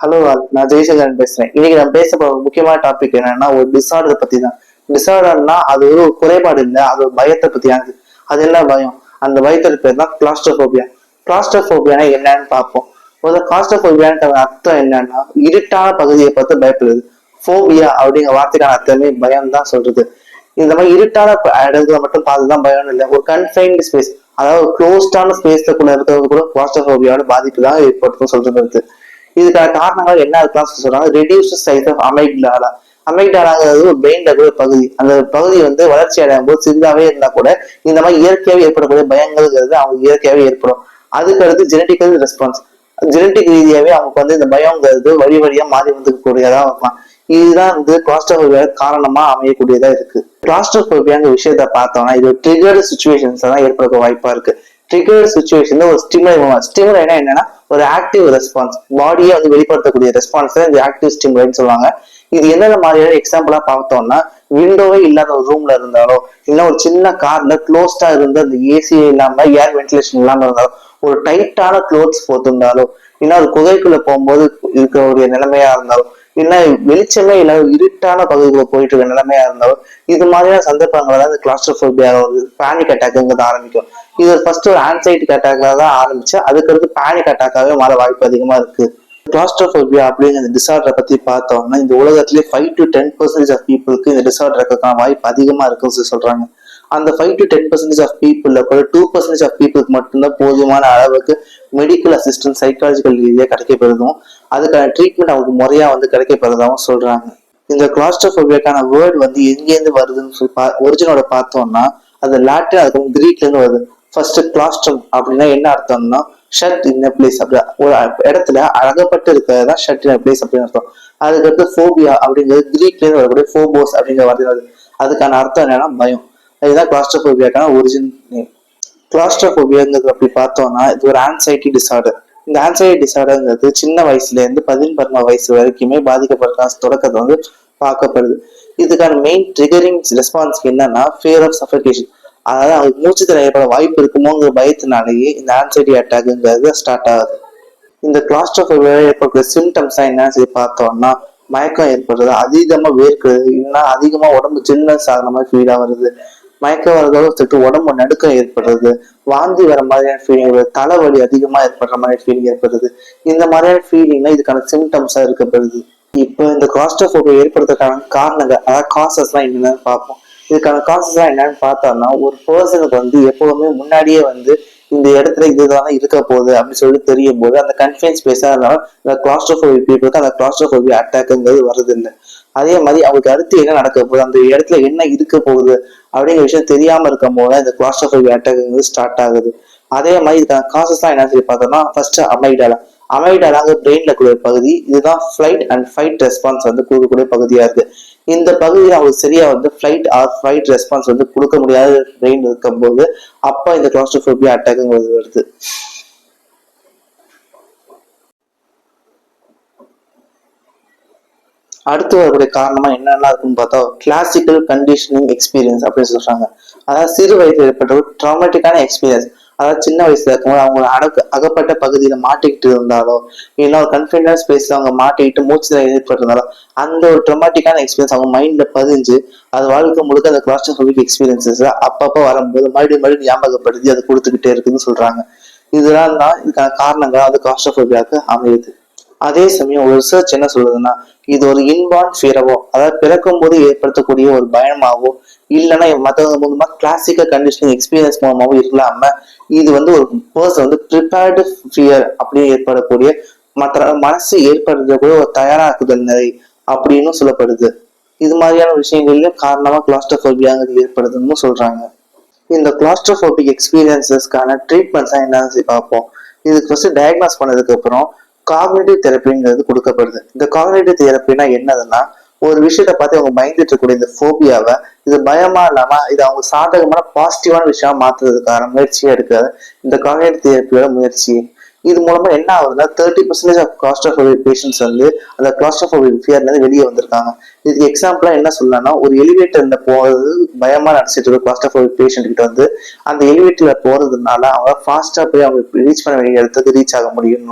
Hello நான் ஜெய்சங்கரன் பேசுறேன். இன்னைக்கு நான் பேச போற முக்கியமான டாபிக் என்னன்னா ஒரு டிசார்டர் பத்தி தான். டிசார்டர்னா அது ஒரு குறைபாடு இல்லை, அது ஒரு பயத்தை பத்தியானது. அது என்ன பயம்? அந்த பயத்தோட பேர் தான் கிளாஸ்ட்ரோபோபியா. கிளாஸ்ட்ரோபோபியானா என்னன்னு பார்ப்போம். முதல்ல கிளாஸ்ட்ரோபோபியான்ற அர்த்தம் என்னன்னா இருட்டான பகுதியை பார்த்து பயப்படுது. போபியா அப்படிங்கிற வார்த்தைக்கான அர்த்தமே பயம் தான் சொல்றது. இந்த மாதிரி இருட்டான இடத்துல மட்டும் பார்த்துதான் பயம் இல்லை, ஒரு கன்ஃபைன்டு ஸ்பேஸ், அதாவது க்ளோஸ்டான ஸ்பேஸ்ல கூட இருக்கிறது கூட கிளாஸ்ட்ரோபோபியாவோட பாதிப்பு தான் ஏற்படுத்தும் சொல்றது. இதுக்கான காரணங்கள் என்ன இருக்கலாம் சொல்றாங்க. Reduce size of amygdala. அமைக்டாலாங்கிறது ஒரு பிரெயின்ல கூட பகுதி. அந்த பகுதி வந்து வளர்ச்சி அடையும் போது சிறிதாவே இருந்தா கூட இந்த மாதிரி இயற்கையாவே ஏற்படக்கூடிய பயங்கள்ங்கிறது அவங்க இயற்கையாவே ஏற்படும். அதுக்கு அடுத்து ஜெனட்டிக்கல் ரெஸ்பான்ஸ். ஜெனட்டிக் ரீதியாவே அவங்களுக்கு வந்து இந்த பயங்கிறது வழி வழியா மாறி வந்துக்கூடியதா இருக்கலாம். இதுதான் வந்து கிளாஸ்ட்ரோபோபியா காரணமா அமையக்கூடியதா இருக்கு. கிளாஸ்ட்ரோபோபியாங்கிற விஷயத்த பார்த்தோம்னா இது ட்ரிகர்டு சுச்சுவேஷன்ஸ் தான் ஏற்பட வாய்ப்பா இருக்கு. ட்ரிகர்டு சுச்சுவேஷன்ல ஒரு ஸ்டிமுலைனா என்னன்னா ஒரு ஆக்டிவ் ரெஸ்பான்ஸ், பாடியை வந்து வெளிப்படுத்தக்கூடிய ரெஸ்பான்ஸ் இந்த ஆக்டிவ் ஸ்டிமுலைன்னு சொல்லுவாங்க. இது என்னென்ன மாதிரியான எக்ஸாம்பிளா பார்த்தோம்னா விண்டோவே இல்லாத ஒரு ரூம்ல இருந்தாலோ, இல்ல ஒரு சின்ன கார்ல க்ளோஸ்டா இருந்து அந்த ஏசி இல்லாம ஏர் வென்டிலேஷன் இல்லாம இருந்தாலோ, ஒரு டைட்டான க்ளோத்ஸ் போட்டிருந்தாலோ, இல்ல ஒரு குகைக்குள்ள போகும்போது இருக்கக்கூடிய நிலைமையா இருந்தாலும், இல்ல வெளிச்சமே இல்லாத இருட்டான பகுதிக்குள்ள போயிட்டு இருக்க நிலைமையா இருந்தாலும், இது மாதிரியான சந்தர்ப்பங்களை தான் இந்த கிளாஸ்ட்ரோபோபியா ஒரு பேனிக் அட்டாக்ங்கிறது ஆரம்பிக்கும். இது ஃபர்ஸ்ட் ஒரு ஆன்சைட்டி அட்டாக்ல தான் ஆரம்பிச்சு அதுக்கடுத்து பேனிக் அட்டாக்காவே மாற வாய்ப்பு அதிகமா இருக்கு. கிளாஸ்ட்ரோபோபியா அப்படிங்கிற டிசார்டரை பத்தி பார்த்தோம்னா இந்த உலகத்திலே 5 to 10% ஆஃப் பீப்புளுக்கு இந்த டிசார்டர் இருக்கான வாய்ப்பு அதிகமா இருக்குன்னு சொல்றாங்க. அந்த 5 to 10% ஆஃப் பீப்புள்ல கூட 2% ஆஃப் பீப்புளுக்கு மட்டும்தான் போதுமான அளவுக்கு மெடிக்கல் அசிஸ்டன்ஸ் சைக்காலஜிக்கல் ரீதியாக கிடைக்கப்பெறுதும், அதுக்கான ட்ரீட்மெண்ட் அவங்களுக்கு முறையா வந்து கிடைக்கப்பெறதாகவும் சொல்றாங்க. இந்த கிளாஸ்ட்ரோபோபியாக்கான வேர்டு வந்து எங்கேருந்து வருதுன்னு சொல்லி ஒரிஜினோட பார்த்தோம்னா அது லாட்டின், அதுக்கு கிரீக்ல இருந்து வருது. ஃபர்ஸ்ட் கிளாஸ்ட்ரம் அப்படின்னா என்ன அர்த்தம்னா ஷட் இன் பிளேஸ், அப்படி ஒரு இடத்துல அழகப்பட்டு இருக்கிறதா ஷட் இன் பிளேஸ் அப்படின்னு அர்த்தம். அதுக்கடுத்து போபியா அப்படிங்கிறது கிரீக்ல இருந்து வரக்கூடிய போபோஸ் அப்படிங்கிற வருது. அதுக்கான அர்த்தம் என்னன்னா பயம். இதுதான் கிளாஸ்ட்ரோபோபியாக்கான ஒரிஜின் நேம். கிளாஸ்ட்ரோபோபியாங்கிறது அப்படி பார்த்தோம்னா இது ஒரு ஆன்சைட்டி டிசார்டர். இந்த ஆன்சைட்டி டிசார்டர்ங்கிறது சின்ன வயசுல இருந்து 18 வயசு வரைக்குமே பாதிக்கப்படுற தொடக்கத்தை வந்து பார்க்கப்படுது. இதுக்கான மெயின் ட்ரிகரிங் ரெஸ்பான்ஸ் என்னன்னா ஃபியர் ஆஃப் சஃபகேஷன், அதாவது அவங்களுக்கு மூச்சு திணறல் ஏற்பட வாய்ப்பு இருக்குமோங்கிற பயத்தினாலேயே இந்த ஆன்சைட்டி அட்டாக்ங்கிறது ஸ்டார்ட் ஆகுது. இந்த கிளாஸ்ட்ரோபோபியா ஏற்படக்கூடிய சிம்டம்ஸ் என்னன்னு சொல்லி பார்த்தோம்னா மயக்கம் ஏற்படுறது, அதிகமா வேர்க்கிறது, இல்லைன்னா அதிகமா உடம்பு சில்னஸ் ஆகிற மாதிரி ஃபீலா வருது, மயக்கம் வரதோட சேர்த்து உடம்பு நடுக்கம் ஏற்படுறது, வாந்தி வர மாதிரியான ஃபீலிங் வருது, தலைவலி அதிகமா ஏற்படுற மாதிரி ஃபீலிங் ஏற்படுது. இந்த மாதிரியான ஃபீலிங்னா இதுக்கான சிம்டம்ஸா இருக்கப்படுது. இப்போ இந்த கிளாஸ்ட்ரோபோபியா ஏற்படுறதுக்கான காரணங்கள், அதாவது காசஸ் எல்லாம் என்னன்னு பார்ப்போம். இதுக்கான காசஸ் எல்லாம் என்னன்னு பார்த்தோம்னா ஒரு பர்சனுக்கு வந்து எப்பவுமே முன்னாடியே வந்து இந்த இடத்துல இதுதான் இருக்க போகுது அப்படின்னு சொல்லி தெரியும் போது அந்த கன்ஃபைன் ஸ்பேஸா இருந்தாலும் இந்த கிளாஸ்ட்ரோபோபியா பீப்புளுக்கு அந்த கிளாஸ்ட்ரோபோபியா அட்டாக்ங்கிறது வருது இல்லை. அதே மாதிரி அவங்களுக்கு அடுத்து என்ன நடக்க போகுது, அந்த இடத்துல என்ன இருக்க போகுது அப்படிங்கிற விஷயம் தெரியாம இருக்கும் போது இந்த கிளாஸ்ட்ரோபோபியா அட்டாக்ங்கிறது ஸ்டார்ட் ஆகுது. அதே மாதிரி இதுக்கான காசஸ் எல்லாம் என்ன சொல்லி பார்த்தோம்னா ஃபர்ஸ்ட் அமைடாலா. அமைடாலாங்க பிரெயின்ல கூடிய பகுதி, இதுதான் ஃபிளைட் அண்ட் ஃபைட் ரெஸ்பான்ஸ் வந்து கொடுக்கக்கூடிய பகுதியா இருக்கு. இந்த பகுதியில் அவங்க சரியா வந்து ஃபிளைட் ஆர் ஃபைட் ரெஸ்பான்ஸ் வந்து கொடுக்க முடியாத பிரெயின் இருக்கும் போது அப்ப இந்த கிளாஸ்ட்ரோபோபியா அட்டாக்ங்கிறது வருது. அடுத்து வரக்கூடிய காரணமா என்னெல்லாம் இருக்குன்னு பார்த்தா கிளாசிக்கல் கண்டிஷனிங் எக்ஸ்பீரியன்ஸ் அப்படின்னு சொல்றாங்க. அதாவது சிறு வயசுல ஏற்பட்ட ஒரு ட்ராமேட்டிக்கான எக்ஸ்பீரியன்ஸ், அதாவது சின்ன வயசுல இருக்கும்போது அவங்க அகப்பட்ட பகுதியில மாட்டிக்கிட்டு இருந்தாலோ, இல்லைன்னா ஒரு கன்ஃபைன்ட் ஸ்பேஸ்ல அவங்க மாட்டிக்கிட்டு மூச்சு ஏற்பட்டிருந்தாலோ அந்த ஒரு ட்ராமேட்டிக்கான எக்ஸ்பீரியன்ஸ் அவங்க மைண்ட்ல பதிஞ்சு அது வாழ்க்கை முழுக்க அந்த கிளாஸ்ட்ரோபோபிக் எக்ஸ்பீரியன்சஸ் அப்பப்போ வரும்போது மறுபடியும் ஞாபகப்படுத்தி அதை கொடுத்துக்கிட்டே இருக்குன்னு சொல்றாங்க. இதெல்லாம் தான் இதுக்கான காரணங்கள் அது கிளாஸ்ட்ரோபோபியாவுக்கு அமையுது. அதே சமயம் ஒரு ரிசர்ச் என்ன சொல்றதுன்னா இது ஒரு இன்பார்ன் ஃபியரவோ, அதாவது பிறக்கும் போது ஏற்படுத்தக்கூடிய ஒரு பயமாவோ, இல்லைன்னா மற்றவங்க மூலமா கிளாசிக்கல் கண்டிஷனிங் எக்ஸ்பீரியன்ஸ் மூலமாவோ இல்லாம இது வந்து ஒரு பர்சன் வந்து ப்ரிப்பேர்டு ஃபியர் அப்படின்னு ஏற்படக்கூடிய மற்ற மனசு ஏற்படுறதுக்கூடிய ஒரு தயாராக்குதல் நிலை அப்படின்னு சொல்லப்படுது. இது மாதிரியான விஷயங்கள்லயும் காரணமா கிளாஸ்ட்ரோபோபியாங்கிறது ஏற்படுதுன்னு சொல்றாங்க. இந்த கிளாஸ்ட்ரோபோபிக் எக்ஸ்பீரியன்சஸ்க்கான ட்ரீட்மெண்ட்ஸ் என்னன்னு பார்ப்போம். இதுக்கு ஃபர்ஸ்ட் டயக்னாஸ் பண்ணதுக்கு அப்புறம் காக்னிட்டிவ் தெரப்பிங்கிறது கொடுக்கப்படுது. இந்த காக்னிட்டிவ் தெரப்பினா என்னதுன்னா ஒரு விஷயத்த பார்த்து அவங்க பயந்துட்டு இருக்கக்கூடிய இந்த போபியாவை இது பயமா இல்லாம இது அவங்க சாதகமான பாசிட்டிவான விஷயமா மாத்துறதுக்கான முயற்சியா இருக்காது இந்த காக்னிட்டிவ் தெரப்பியோட முயற்சி. இது மூலமா என்ன ஆகுதுன்னா 30% ஆஃப் கிளாஸ்ட்ரோபோபிக் பேஷன்ஸ் வந்து அந்த கிளாஸ்ட்ரோபோபிக் ஃபியர்ல இருந்து வெளியே வந்திருக்காங்க. இதுக்கு எக்ஸாம்பிளா என்ன சொல்லலாம்னா ஒரு எலிவேட்டர்ல போறது பயமா நினைச்சிட்டு இருக்க கிளாஸ்ட்ரோபோபிக் பேஷண்ட் கிட்ட வந்து அந்த எலிவேட்டர்ல போறதுனால அவங்க ஃபாஸ்டா போய் அவங்க ரீச் பண்ண வேண்டிய இடத்துக்கு ரீச் ஆக முடியும்.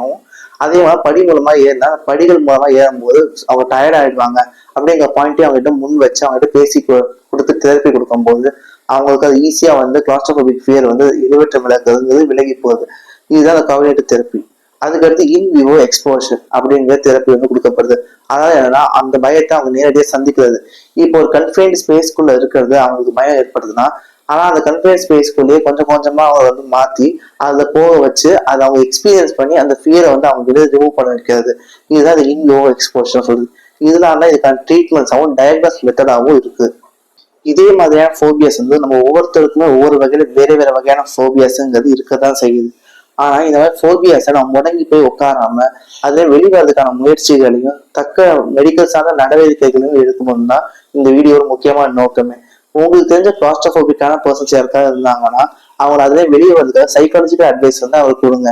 அதே மாதிரி படி மூலமா ஏறினா படிகள் மூலமா ஏறும்போது அவங்க டயர்ட் ஆயிடுவாங்க அப்படிங்கிற பாயிண்ட்டையும் அவங்ககிட்ட முன் வச்சு அவங்ககிட்ட பேசி கொடுத்து தெரப்பி கொடுக்கும்போது அவங்களுக்கு அது ஈஸியா வந்து கிளாஸ்ட்ரோபோபிக் ஃபியர் வந்து இருவற்றம் விளக்குறது விலகி போகுது. இதுதான் அந்த காக்னிட்டிவ் தெரப்பி. அதுக்கடுத்து இன் விவோ எக்ஸ்போஷர் அப்படிங்கிற தெரப்பி வந்து கொடுக்கப்படுது. அதாவது என்னன்னா அந்த பயத்தை அவங்க நேரடியாக சந்திக்கிறது. இப்போ ஒரு கன்ஃபைன்ட் ஸ்பேஸ்க்குள்ள இருக்கிறது அவங்களுக்கு பயம் ஏற்படுதுன்னா, ஆனா அந்த கன்ஃபைன்ட் ஸ்பேஸ்க்குள்ளேயே கொஞ்சம் கொஞ்சமா அவங்க வந்து மாத்தி அதுல போக வச்சு அதை அவங்க எக்ஸ்பீரியன்ஸ் பண்ணி அந்த ஃபியரை வந்து அவங்க கிட்ட ரிமூவ் பண்ண வைக்கிறது. இதுதான் இந்த இன் விவோ எக்ஸ்போஷர் சொல்லுது. இதனால இதுக்கான ட்ரீட்மெண்ட்ஸாகவும் டயக்னோஸ் மெத்தடாகவும் இருக்கு. இதே மாதிரியான ஃபோபியாஸ் வந்து நம்ம ஒவ்வொருத்தருக்குமே ஒவ்வொரு வகையில வேற வேற வகையான ஃபோபியாஸ்ங்கிறது இருக்கதான் செய்யுது. ஆனா இந்த மாதிரி ஃபோபியாஸை நம்ம முடங்கி போய் உட்காராம அதுல வெளிவரதுக்கான முயற்சிகளையும் தக்க மெடிக்கல் சார்ந்த நடவடிக்கைகளையும் எடுக்கணும் தான் இந்த வீடியோட முக்கியமான நோக்கமே. உங்களுக்கு தெரிஞ்ச கிளாஸ்ட்ரோபோபிக்கான பர்சன்ஸ் யாருக்காவது இருந்தாங்கன்னா அவங்க அதுல வெளியே வரதுக்காக சைக்காலஜிக்கல் அட்வைஸ் வந்து அவருக்கு கொடுங்க.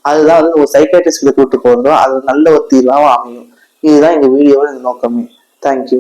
அதுதான் வந்து ஒரு சைக்காட்ரிஸ்ட்ல கூப்பிட்டு போறதோ அது நல்ல ஒரு தீர்வாகவும் அமையும். இதுதான் இந்த வீடியோட நோக்கமே. தேங்க்யூ.